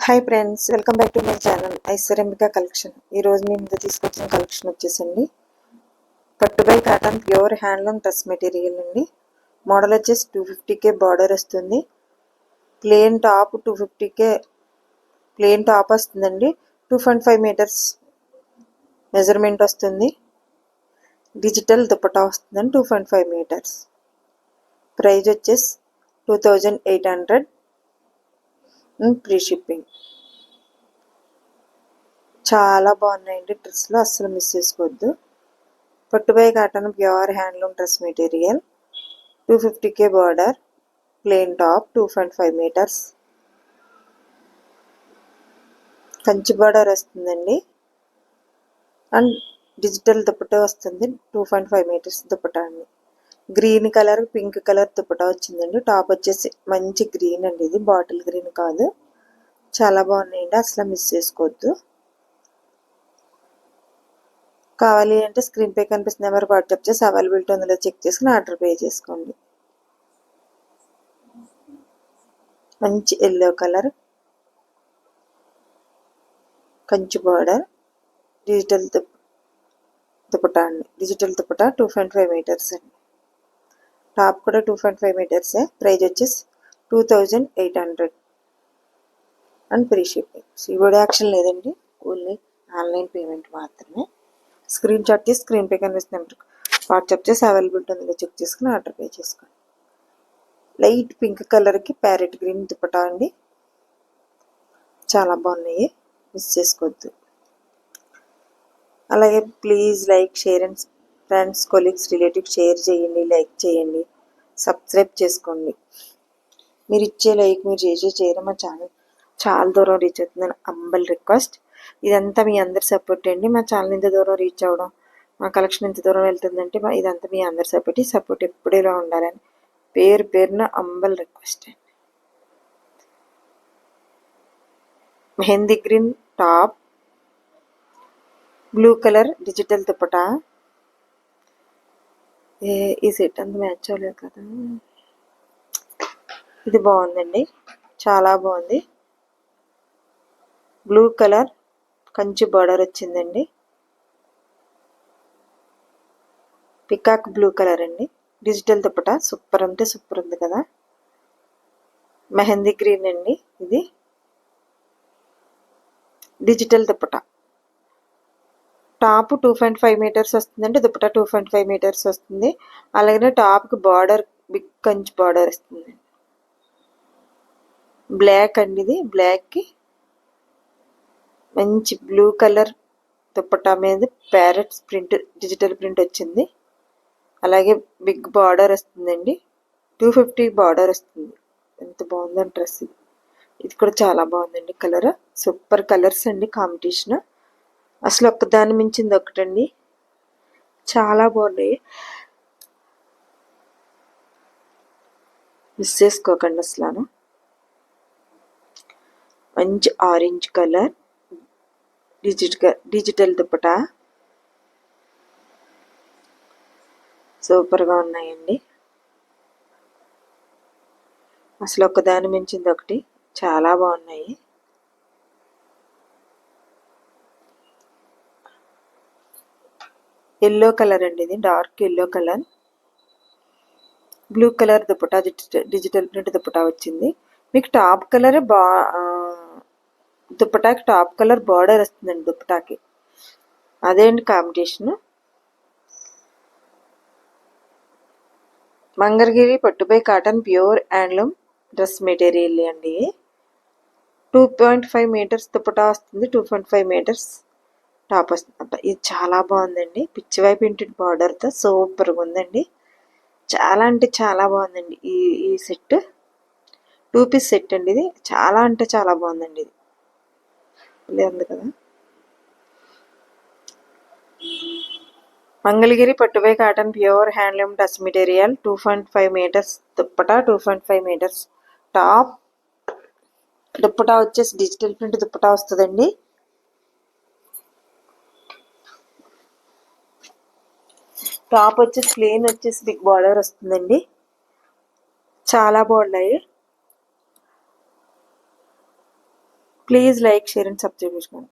Hi friends, welcome back to my channel Aishwaryambika collection. ఈరోజు మీ ముందు తీసుకొచ్చిన కలెక్షన్ వచ్చేసండి పట్టు by cotton pure handloom dress material అండి. మోడల్ వచ్చేసి 250K బార్డర్ వస్తుంది. Plain top 250K plain top వస్తుందండి. 2.5 మీటర్స్ మెజర్మెంట్ వస్తుంది. డిజిటల్ దుపట్టా వస్తుందండి 2.5 మీటర్స్. ప్రైస్ వచ్చేసి 2800 ఫ్రీ షిప్పింగ్. చాలా బాగున్నాయండి డ్రెస్లు, అస్సలు మిస్ చేసుకోవద్దు. పట్టు by cotton pure handloom dress material 250K border, plain top 2.5 metres, Kanchi border వస్తుందండి అండ్ డిజిటల్ దుపట్టా వస్తుంది. 2.5 మీటర్స్ దుపట్టా అండి. Green colour pink colour dupatta వచ్చిందండి. టాప్ వచ్చేసి మంచి గ్రీన్ అండి, ఇది బాటిల్ గ్రీన్ కాదు. చాలా బాగున్నాయండి, అసలు మిస్ చేసుకోవద్దు. కావాలి అంటే స్క్రీన్ పై కనిపిస్తున్న నెంబర్ వాట్సాప్ చేసి అవైలబిలిటీ ఉందో చెక్ చేసుకుని ఆర్డర్ పే చేసుకోండి. మంచి yellow colour Kanchi border, digital dupatta అండి. డిజిటల్ దుపట్టా 2.5 మీటర్స్ అండి. టాప్ కూడా 2.5 మీటర్సే. ప్రైజ్ వచ్చేసి 2800 and free shipping. COD action లేదండి, ఓన్లీ ఆన్లైన్ పేమెంట్ మాత్రమే. స్క్రీన్ షాట్ తీసి స్క్రీన్ పే కనిపిస్తున్న నెంబర్కి వాట్సాప్ చేసి అవైలబిలిటీ ఉందో చెక్ చేసుకుని ఆర్డర్ పే చేసుకోండి. లైట్ పింక్ కలర్కి ప్యారెట్ గ్రీన్ దుపట్టా అండి. చాలా బాగున్నాయి, మిస్ చేసుకోవద్దు. అలాగే please like, share and friends, colleagues, relatives share చేయండి, లైక్ చేయండి, సబ్స్క్రైబ్ చేసుకోండి. మీరు ఇచ్చే లైక్, మీరు చేసే షేర్ మా ఛానల్ చాలా దూరం రీచ్ అవుతుందని అంబల్ రిక్వెస్ట్. ఇదంతా మీ అందరి సపోర్ట్ అండి. మా ఛానల్ ఇంత దూరం రీచ్ అవ్వడం, మా కలెక్షన్ ఇంత దూరం వెళ్తుందంటే ఇదంతా మీ అందరి సపోర్ట్. ఈ సపోర్ట్ ఎప్పుడు ఇలా ఉండాలని పేరు పేరున అంబల్ రిక్వెస్ట్ అండి. Mehndi green top, blue colour digital dupatta. ఈ సెట్ అంత మ్యాచ్ అవ్వలేదు కదా, ఇది బాగుందండి, చాలా బాగుంది. బ్లూ కలర్ కంచి బార్డర్ వచ్చిందండి. పికాక్ బ్లూ కలర్ అండి. డిజిటల్ దుపట్టా సూపర్ అంటే సూపర్ ఉంది కదా. మెహందీ గ్రీన్ అండి, ఇది డిజిటల్ దుపట్టా. టాప్ 2.5 మీటర్స్ వస్తుందండి, దుపట్టా 2.5 మీటర్స్ వస్తుంది. అలాగే టాప్కి బార్డర్ బిగ్ కంచి బార్డర్ వస్తుంది. బ్లాక్ అండి, ఇది బ్లాక్కి మంచి బ్లూ కలర్ దుపట్టా మీద ప్యారెట్స్ ప్రింట్, డిజిటల్ ప్రింట్ వచ్చింది. అలాగే బిగ్ బార్డర్ వస్తుందండి. 250 బార్డర్ వస్తుంది. ఎంత బాగుందండి డ్రెస్ ఇది. ఇది కూడా చాలా బాగుందండి. కలర్ సూపర్ కలర్స్ అండి, కాంబినేషన్ అసలు ఒక్కదాన్ని మించింది ఒకటండి, చాలా బాగున్నాయి, మిస్ చేసుకోకండి అసలు. మంచి ఆరెంజ్ కలర్ డిజిటల్ దుపట్టా సూపర్గా ఉన్నాయండి. అసలు ఒకదాని మించింది ఒకటి, చాలా బాగున్నాయి. ఎల్లో కలర్ అండి, ఇది dark yellow colour. Blue colour dupatta, digital print dupatta వచ్చింది. మీకు టాప్ కలర్ దుపట్టాకి టాప్ కలర్ బార్డర్ వస్తుందండి దుపట్టాకి, అదే అండి కాంబినేషన్. మంగళగిరి పట్టుబై cotton pure handloom dress material అండి. 2.5 మీటర్స్ దుపట్టా వస్తుంది, 2.5 మీటర్స్ టాప్ వస్తుంది. ఇది చాలా బాగుందండి, పిచ్చివై ప్రింటెడ్ బార్డర్తో సూపర్గా ఉందండి. చాలా అంటే చాలా బాగుందండి. ఈ సెట్ 2 పీస్ సెట్ అండి, ఇది చాలా అంటే చాలా బాగుందండి. ఇది ఉంది కదా. మంగళగిరి పట్టుబై cotton pure handloom dress material 2.5 metres dupatta, 2.5 metres top. Dupatta వచ్చేసి డిజిటల్ ప్రింట్ దుప్పటా వస్తుందండి. టాప్ వచ్చేసి ప్లేన్ వచ్చేసి బిగ్ బార్డర్ వస్తుందండి. చాలా బాగున్నాయి. Please like share and subscribe చేసుకోండి.